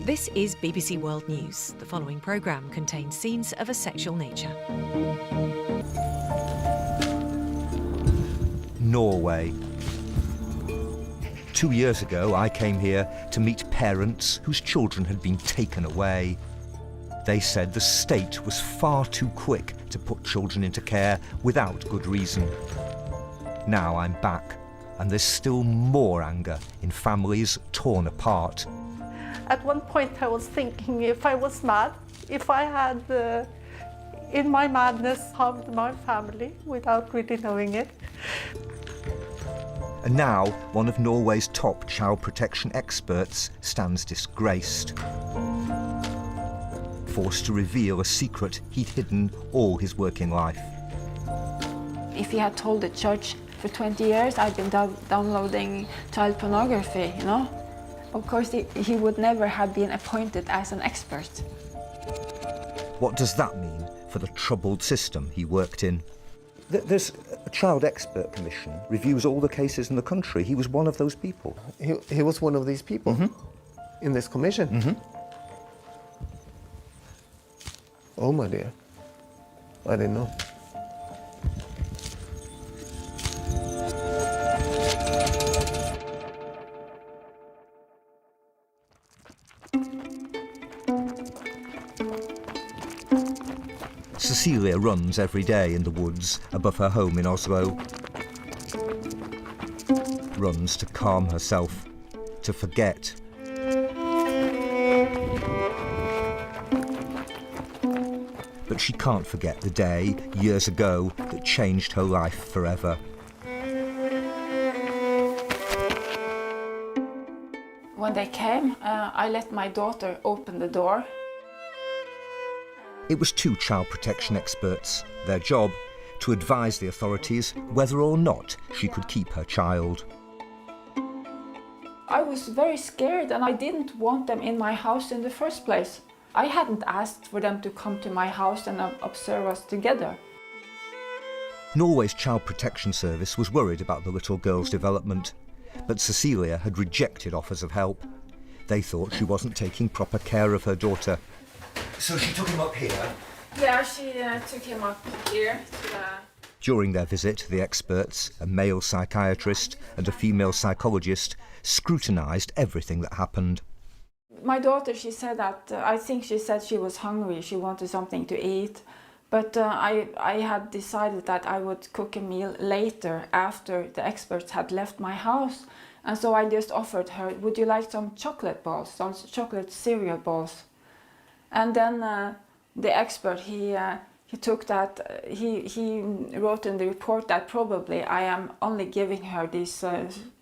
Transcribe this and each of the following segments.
This is BBC World News. The following programme contains scenes of a sexual nature. Norway. 2 years ago, I came here to meet parents whose children had been taken away. They said the state was far too quick to put children into care without good reason. Now I'm back, and there's still more anger in families torn apart. At one point I was thinking if I was mad, if I had, in my madness, harmed my family without really knowing it. And now, one of Norway's top child protection experts stands disgraced, forced to reveal a secret he'd hidden all his working life. If he had told the church for 20 years I'd been downloading child pornography, you know, of course he would never have been appointed as an expert. What does that mean for the troubled system he worked in? There's a child expert commission, reviews all the cases in the country. He was one of those people. He was one of these people in this commission? Oh my dear, I didn't know. Cecilia runs every day in the woods above her home in Oslo. Runs to calm herself, to forget. But she can't forget the day, years ago, that changed her life forever. When they came, I let my daughter open the door. It was two child protection experts, their job to advise the authorities whether or not she could keep her child. I was very scared and I didn't want them in my house in the first place. I hadn't asked for them to come to my house and observe us together. Norway's Child Protection Service was worried about the little girl's development, but Cecilia had rejected offers of help. They thought she wasn't taking proper care of her daughter. So she took him up here? Yeah, she took him up here. During their visit, the experts, a male psychiatrist and a female psychologist, scrutinised everything that happened. My daughter, she said that, I think she said she was hungry, she wanted something to eat. But I had decided that I would cook a meal later after the experts had left my house. And so I just offered her, would you like some chocolate balls, some chocolate cereal balls? And then the expert, he took that, he wrote in the report that probably I am only giving her these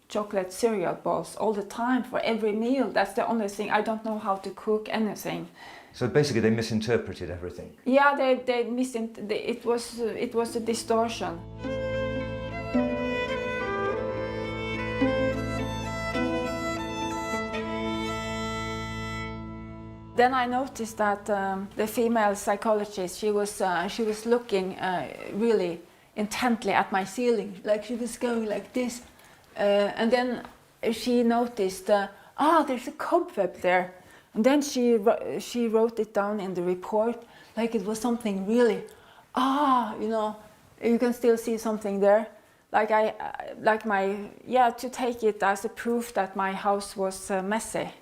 chocolate cereal balls all the time for every meal. That's the only thing. I don't know how to cook anything. So basically they misinterpreted everything? Yeah, they misinterpreted. It was a distortion. Then I noticed that the female psychologist, she was looking really intently at my ceiling, like she was going like this. And then she noticed, there's a cobweb there. And then she wrote it down in the report, like it was something really, you know, you can still see something there. Like to take it as a proof that my house was messy.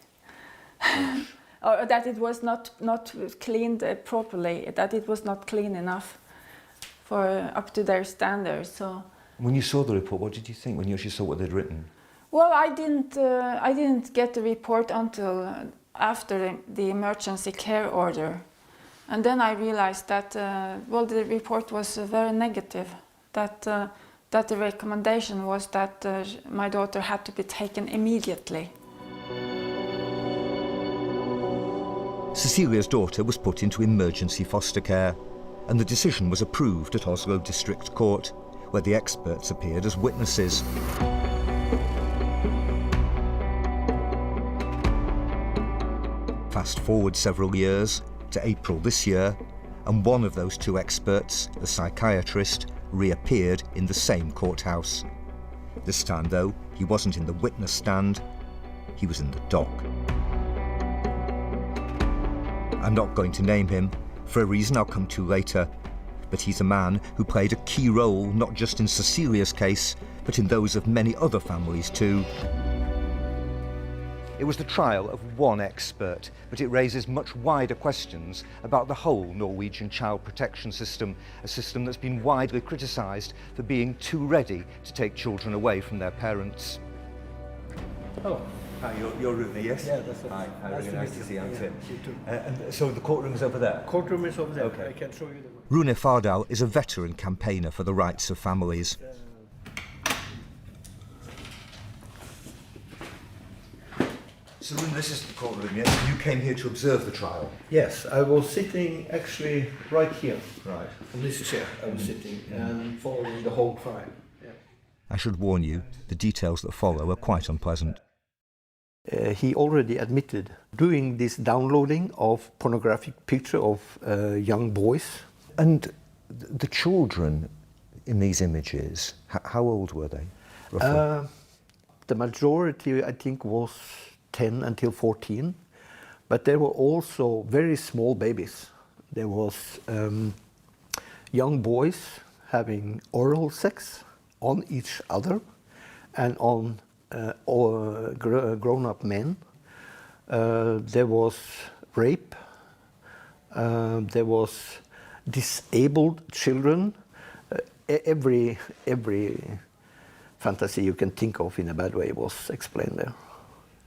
Or that it was not cleaned properly, that it was not clean enough for up to their standards. So when you saw the report, what did you think when you actually saw what they'd written? Well, I didn't get the report until after the emergency care order, and then I realized that the report was very negative. That the recommendation was that my daughter had to be taken immediately. Cecilia's daughter was put into emergency foster care, and the decision was approved at Oslo District Court, where the experts appeared as witnesses. Fast forward several years to April this year, and one of those two experts, the psychiatrist, reappeared in the same courthouse. This time, though, he wasn't in the witness stand, he was in the dock. I'm not going to name him, for a reason I'll come to later, but he's a man who played a key role not just in Cecilia's case, but in those of many other families too. It was the trial of one expert, but it raises much wider questions about the whole Norwegian child protection system, a system that's been widely criticised for being too ready to take children away from their parents. Hello. Hi, you're Rune, yes? Yeah, that's it. Hi, Nice really nice meet to see you. you. Yeah, you too. And so the courtroom is over there? Courtroom is over there. Okay. I can show you the Rune Fardal is a veteran campaigner for the rights of families. So Rune, this is the courtroom, yes? You came here to observe the trial? Yes, I was sitting actually right here. Right. On this chair I was sitting and following the whole trial. Yeah. I should warn you, the details that follow are quite unpleasant. He already admitted doing this downloading of pornographic picture of young boys. And the children in these images, how old were they, roughly? The majority, I think, was 10 until 14, but there were also very small babies. There was young boys having oral sex on each other and on grown-up men. There was rape. There was disabled children. Every fantasy you can think of in a bad way was explained there.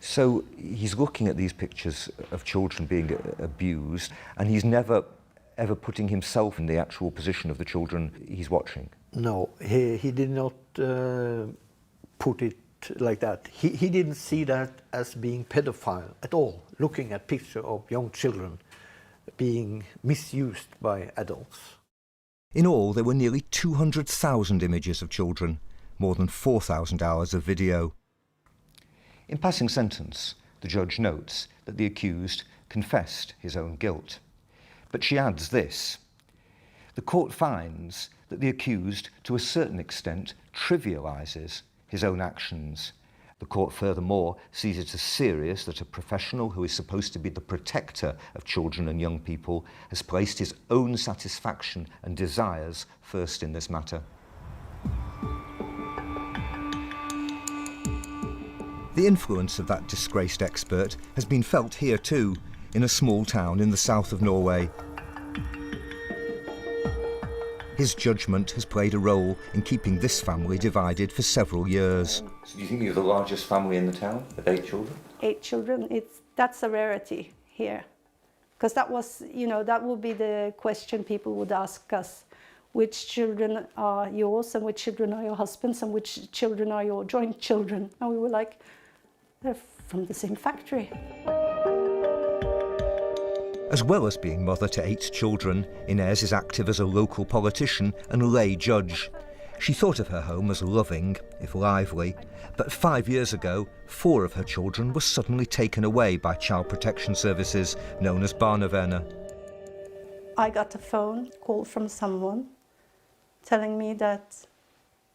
So he's looking at these pictures of children being abused, and he's never ever putting himself in the actual position of the children he's watching? No, he did not put it like that. He didn't see that as being pedophile at all, looking at pictures of young children being misused by adults. In all, there were nearly 200,000 images of children, more than 4,000 hours of video. In passing sentence, the judge notes that the accused confessed his own guilt. But she adds this: the court finds that the accused, to a certain extent, trivialises his own actions. The court furthermore sees it as serious that a professional who is supposed to be the protector of children and young people has placed his own satisfaction and desires first in this matter. The influence of that disgraced expert has been felt here too, in a small town in the south of Norway. His judgment has played a role in keeping this family divided for several years. So do you think you're the largest family in the town, with 8 children? 8 children, that's a rarity here. Because that was, that would be the question people would ask us. Which children are yours and which children are your husband's and which children are your joint children? And we were like, they're from the same factory. As well as being mother to 8 children, Inez is active as a local politician and lay judge. She thought of her home as loving, if lively, but 5 years ago, 4 of her children were suddenly taken away by child protection services known as barnevernet. I got a phone call from someone telling me that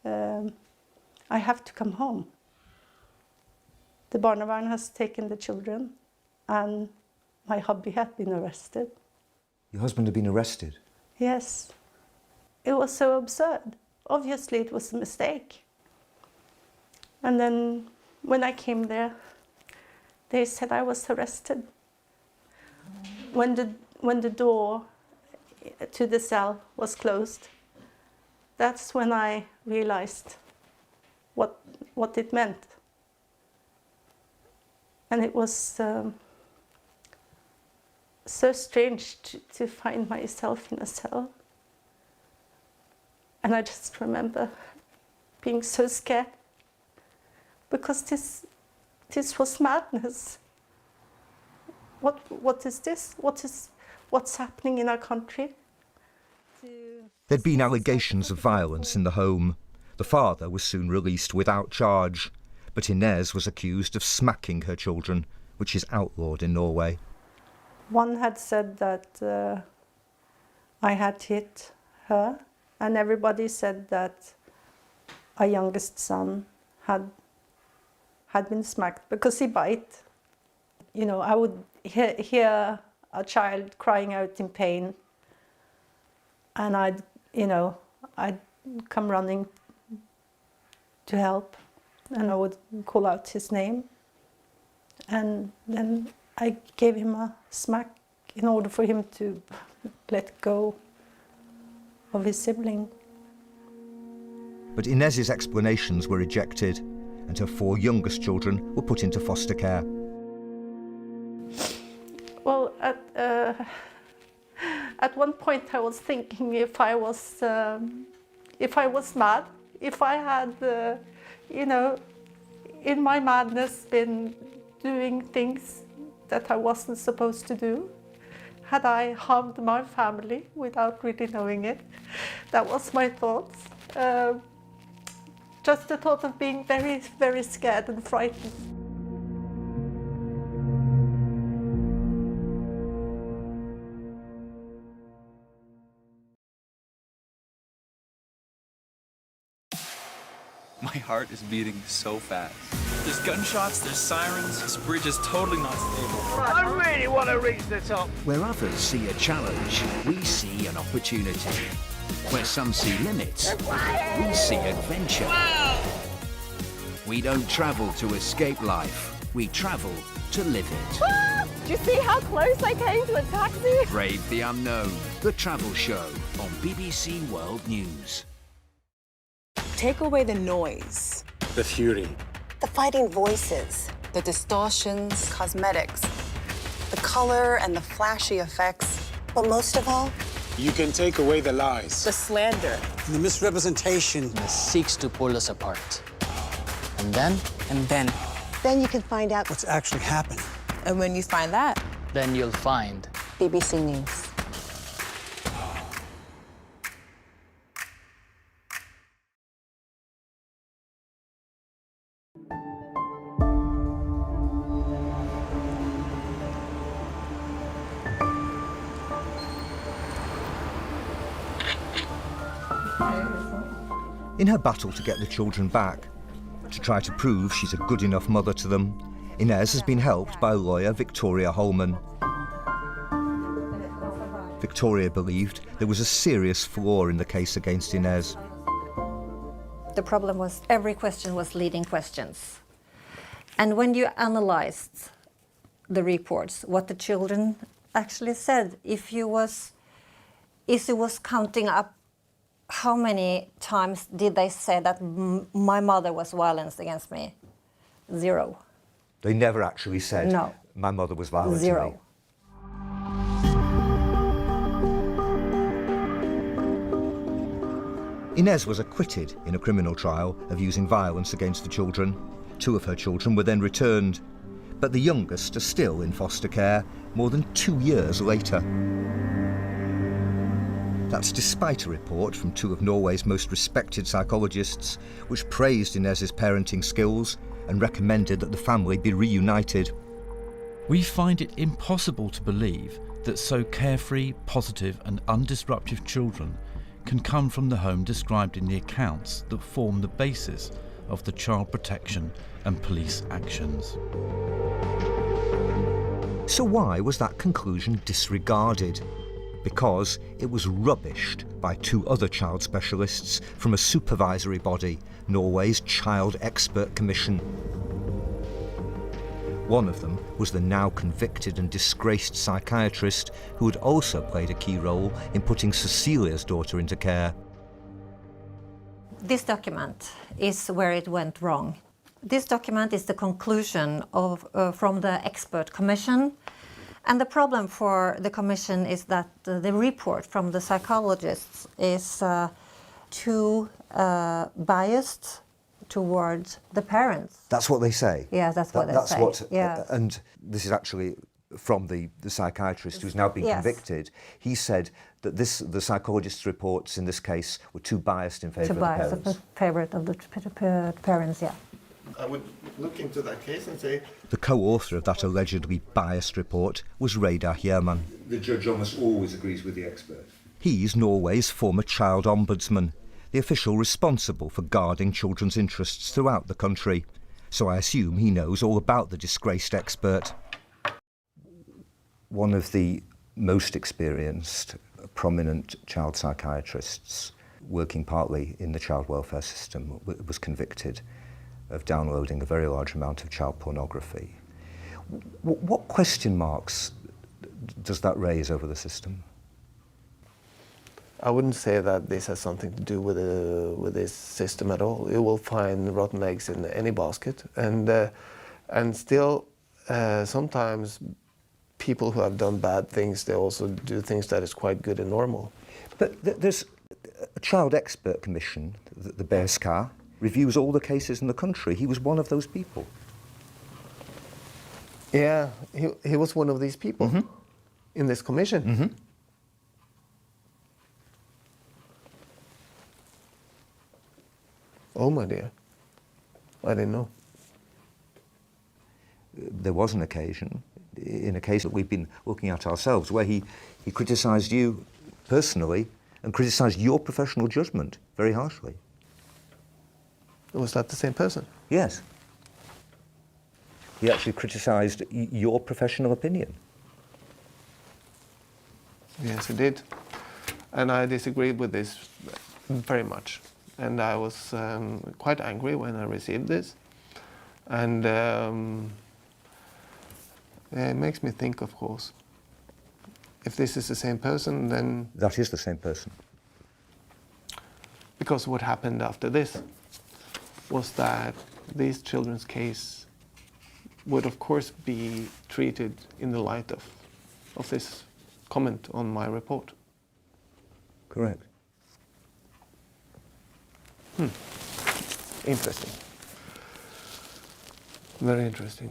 I have to come home. The barnevernet has taken the children and my hubby had been arrested. Your husband had been arrested? Yes. It was so absurd. Obviously it was a mistake. And then when I came there, they said I was arrested. When the door to the cell was closed, that's when I realized what it meant. And it was so strange to find myself in a cell. And I just remember being so scared because this was madness. What is this? What's happening in our country? There'd been allegations of violence in the home. The father was soon released without charge, but Inez was accused of smacking her children, which is outlawed in Norway. One had said that I had hit her, and everybody said that our youngest son had been smacked because he bite. I would hear a child crying out in pain, and I'd come running to help, and I would call out his name, and then I gave him a smack in order for him to let go of his sibling. But Inez's explanations were rejected, and her 4 youngest children were put into foster care. Well, at one point I was thinking if I was mad, if I had, in my madness been doing things that I wasn't supposed to do. Had I harmed my family without really knowing it? That was my thoughts. Just the thought of being very, very scared and frightened. My heart is beating so fast. There's gunshots, there's sirens. This bridge is totally not stable. I really want to reach the top. Where others see a challenge, we see an opportunity. Where some see limits, we see adventure. Wow. We don't travel to escape life, we travel to live it. Do you see how close I came to a taxi? Brave the Unknown, the travel show on BBC World News. Take away the noise, the fury, the fighting voices, the distortions, cosmetics, the color and the flashy effects, but most of all, you can take away the lies, the slander, the misrepresentation that seeks to pull us apart. And then you can find out what's actually happening. And when you find that, then you'll find BBC News. In her battle to get the children back, to try to prove she's a good enough mother to them, Inez has been helped by lawyer Victoria Holman. Victoria believed there was a serious flaw in the case against Inez. The problem was every question was leading questions. And when you analyzed the reports, what the children actually said, if it was counting up how many times did they say that my mother was violent against me? 0. They never actually said, no. My mother was violent 0. to me. Inez was acquitted in a criminal trial of using violence against the children. 2 of her children were then returned, but the youngest are still in foster care more than 2 years later. That's despite a report from 2 of Norway's most respected psychologists, which praised Inez's parenting skills and recommended that the family be reunited. We find it impossible to believe that so carefree, positive and undisruptive children can come from the home described in the accounts that form the basis of the child protection and police actions. So why was that conclusion disregarded? Because it was rubbished by 2 other child specialists from a supervisory body, Norway's Child Expert Commission. One of them was the now convicted and disgraced psychiatrist who had also played a key role in putting Cecilia's daughter into care. This document is where it went wrong. This document is the conclusion from the expert commission. And the problem for the commission is that the report from the psychologists is too biased towards the parents. That's what they say? Yeah, that's what they say. Yeah. And this is actually from the psychiatrist who's now been convicted. He said that the psychologist's reports in this case were too biased in favour of the parents. Too biased in favour of the parents, yeah. I would look into that case and say... The co-author of that allegedly biased report was Reidar Hjermann. The judge almost always agrees with the expert. He's Norway's former child ombudsman, the official responsible for guarding children's interests throughout the country. So I assume he knows all about the disgraced expert. one of the most experienced, prominent child psychiatrists working partly in the child welfare system was convicted of downloading a very large amount of child pornography. What question marks does that raise over the system? I wouldn't say that this has something to do with this system at all. You will find rotten eggs in any basket, and still sometimes people who have done bad things, they also do things that is quite good and normal. But there's a child expert commission, the bbcOur, reviews all the cases in the country. He was one of those people. Yeah, he was one of these people in this commission. Oh my dear, I didn't know. There was an occasion, in a case that we've been looking at ourselves, where he criticised you personally and criticised your professional judgment very harshly. Was that the same person? Yes. He actually criticised your professional opinion. Yes, he did. And I disagreed with this very much. And I was quite angry when I received this. And it makes me think, of course, if this is the same person, then... That is the same person. Because what happened after this was that this children's case would, of course, be treated in the light of this comment on my report. Correct. Interesting. Very interesting.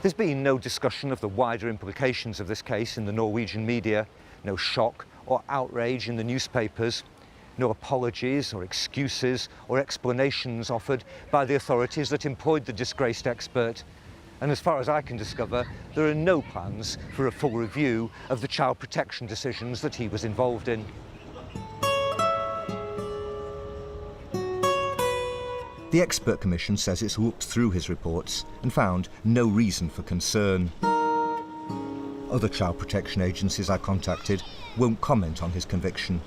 There's been no discussion of the wider implications of this case in the Norwegian media, no shock or outrage in the newspapers, no apologies or excuses or explanations offered by the authorities that employed the disgraced expert. And as far as I can discover, there are no plans for a full review of the child protection decisions that he was involved in. The expert commission says it's looked through his reports and found no reason for concern. Other child protection agencies I contacted won't comment on his conviction.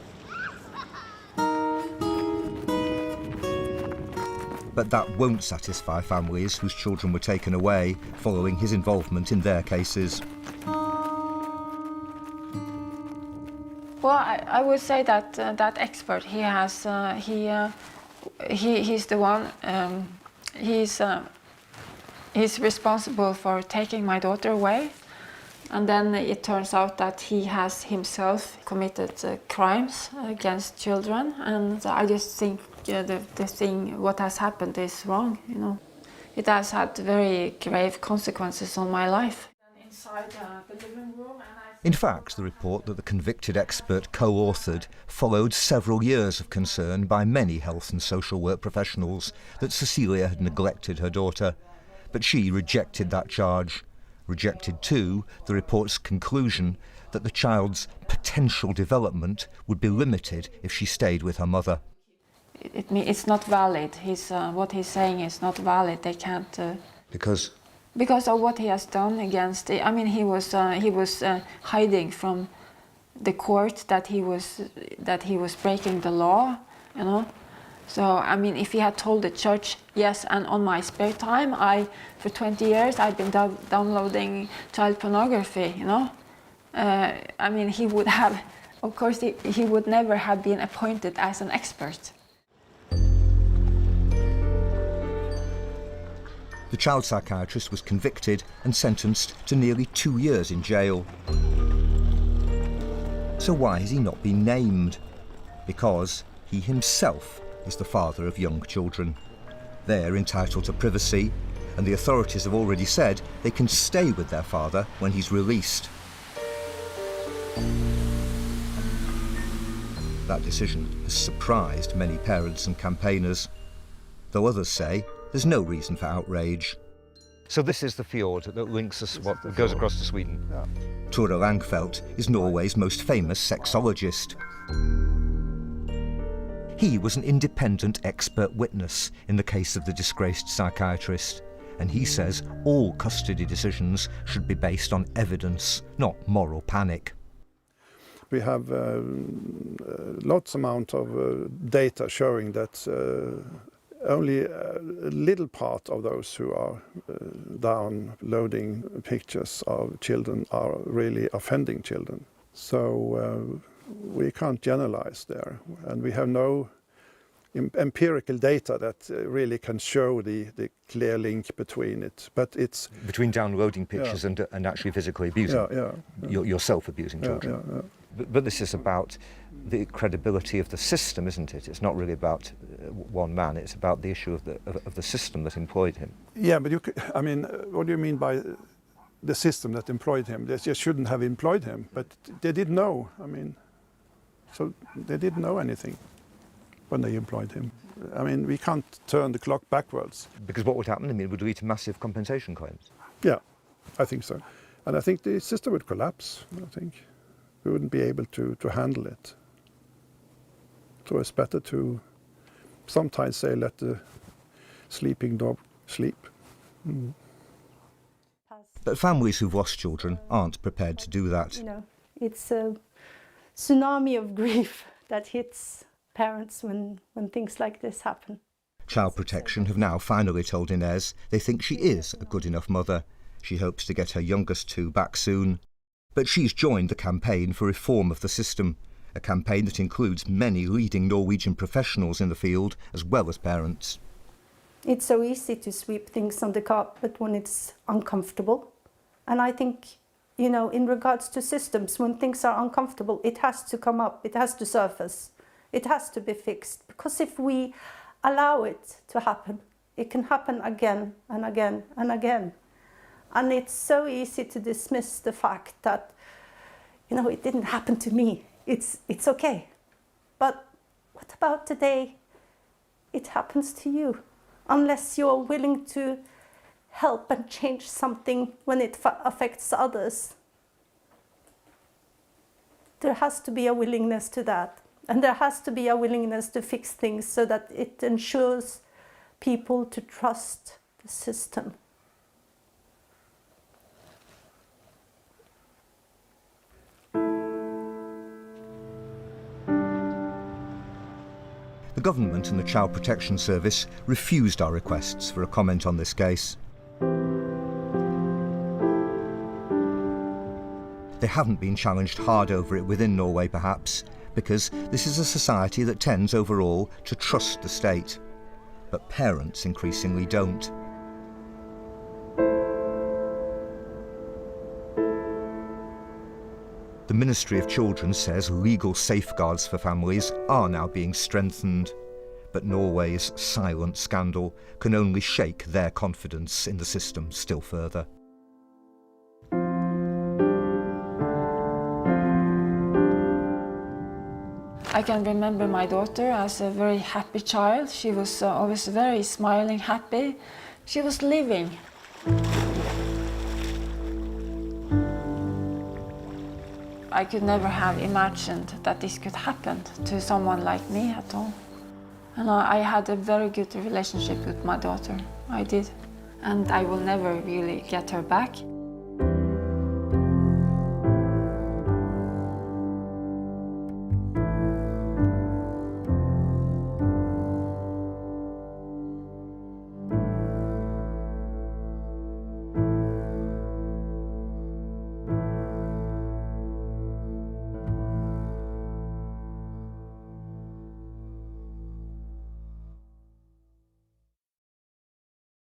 But that won't satisfy families whose children were taken away following his involvement in their cases. Well, I would say that that expert, he has, he's the one, he's responsible for taking my daughter away. And then it turns out that he has himself committed crimes against children. And I just think the thing, what has happened is wrong, you know. It has had very grave consequences on my life. Inside the living room, in fact, the report that the convicted expert co-authored followed several years of concern by many health and social work professionals that Cecilia had neglected her daughter. But she rejected that charge. Rejected too the report's conclusion that the child's potential development would be limited if she stayed with her mother. It's not valid. What he's saying is not valid. They can't... Because of what he has done against... I mean, he was hiding from the court that he was breaking the law, you know. So, I mean, if he had told the church, yes, and on my spare time, for 20 years, I've been downloading child pornography, you know. I mean, he would have, of course, he would never have been appointed as an expert. The child psychiatrist was convicted and sentenced to nearly 2 years in jail. So why has he not been named? Because he himself is the father of young children. They're entitled to privacy, and the authorities have already said they can stay with their father when he's released. That decision has surprised many parents and campaigners, though others say there's no reason for outrage. So this is the fjord that links us, that goes across to Sweden. Yeah. Tore Langfeldt is Norway's most famous sexologist. He was an independent expert witness in the case of the disgraced psychiatrist, and he says all custody decisions should be based on evidence, not moral panic. We have lots amount of data showing that only a little part of those who are downloading pictures of children are really offending children. So we can't generalize there, and we have no empirical data that really can show the clear link between it. But it's between downloading pictures and actually physically abusing, yourself abusing children. But this is about the credibility of the system, isn't it? It's not really about one man. It's about the issue of the system that employed him. Yeah, but I mean, what do you mean by the system that employed him? They just shouldn't have employed him, but they didn't know. I mean, so they didn't know anything when they employed him. I mean, we can't turn the clock backwards. Because what would happen? I mean, it would lead to massive compensation claims. Yeah, I think so. And I think the system would collapse, I think. We wouldn't be able to handle it. So it's better to sometimes say, let the sleeping dog sleep. Mm. But families who've lost children aren't prepared to do that. You know, it's a tsunami of grief that hits parents when things like this happen. Child Protection have now finally told Inez they think she is a good enough mother. She hopes to get her youngest two back soon. But she's joined the campaign for reform of the system, a campaign that includes many leading Norwegian professionals in the field, as well as parents. It's so easy to sweep things on the carpet when it's uncomfortable. And I think, you know, in regards to systems, when things are uncomfortable, it has to come up, it has to surface, it has to be fixed. Because if we allow it to happen, it can happen again and again and again. And it's so easy to dismiss the fact that, you know, it didn't happen to me. It's okay. But what about the day it happens to you? Unless you're willing to help and change something when it affects others. There has to be a willingness to that. And there has to be a willingness to fix things so that it ensures people to trust the system. The government and the Child Protection Service refused our requests for a comment on this case. They haven't been challenged hard over it within Norway, perhaps, because this is a society that tends overall to trust the state. But parents increasingly don't. The Ministry of Children says legal safeguards for families are now being strengthened, but Norway's silent scandal can only shake their confidence in the system still further. I can remember my daughter as a very happy child. She was always very smiling, happy. She was living. I could never have imagined that this could happen to someone like me at all. And I had a very good relationship with my daughter. I did. And I will never really get her back.